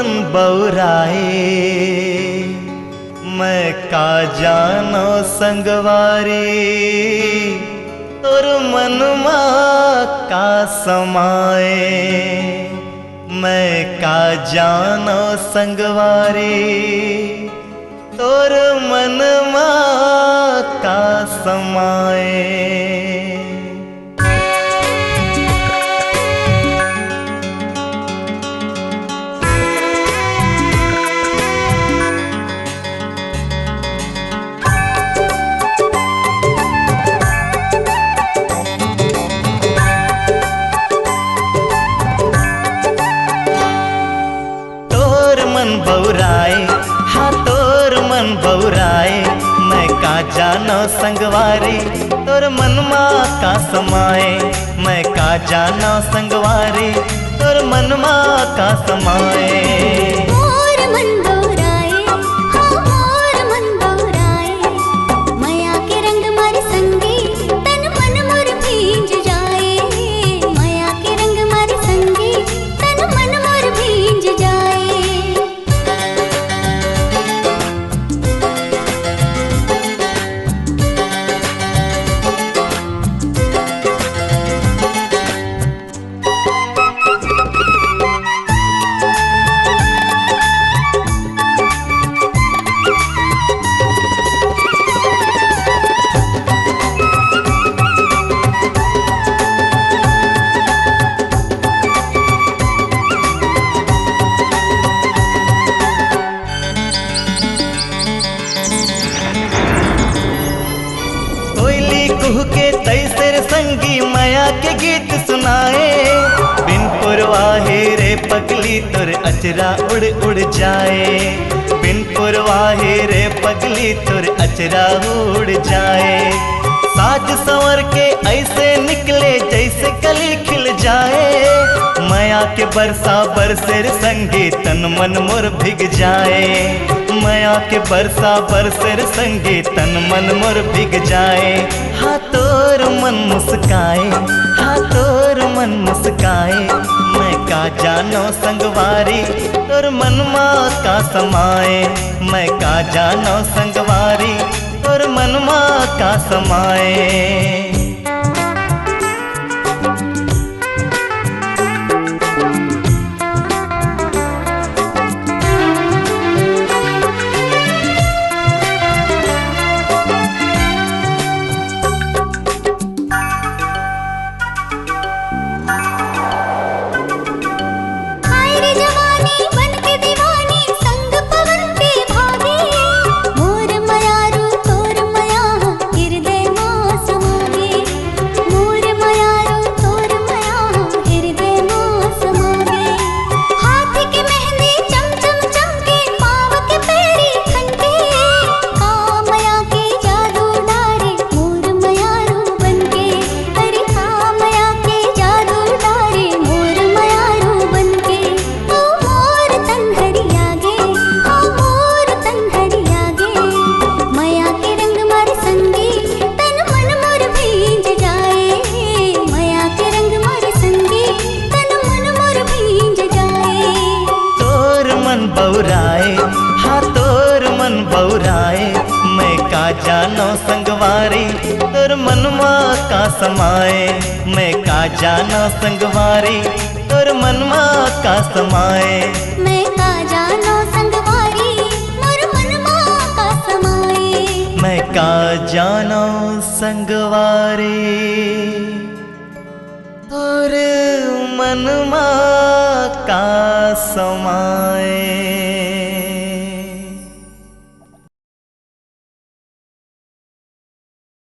मन बौराए मैं का जानो संगवारी तोर मनमा का समाए मैं का जानो संगवारी तोर मनमा का समाए। बौराए हाँ तोर मन बौराए मैं का जानो संगवारी तोर मनमा का समाए मैं का जानो संगवारी तोर मनमा का समाए। के तैसर संगी माया के गीत सुनाए बिन पुरवाहे रे पगली तोर अचरा उड़ उड़ जाए बिन पुरवाहे रे पगली तोर अचरा उड़ जाए। साज संवर के ऐसे निकले जैसे कली खिल जाए माया के बरसा बरसेर संगी तन मन मोर भिग जाए माया के बरसा बरसेर संगी तन मन मोर भिग जाए। हाँ तोर मन मुस्काए हाँ तोर मन मुस्काए मैं का जानो संगवारी तोर मनमा का समाए मैं का जानो संगवारी तोर मनमा का समाए। बौराए हाँ तोर मन बौराए मैं का जानो संगवारी तोर मनमा का समाए मैं का जानो संगवारी तोर मनमा का समाए मैं का जानो संगवारी मोर मनमा का समाए मैं का जानो संगवारी तोर मनमा का समाए।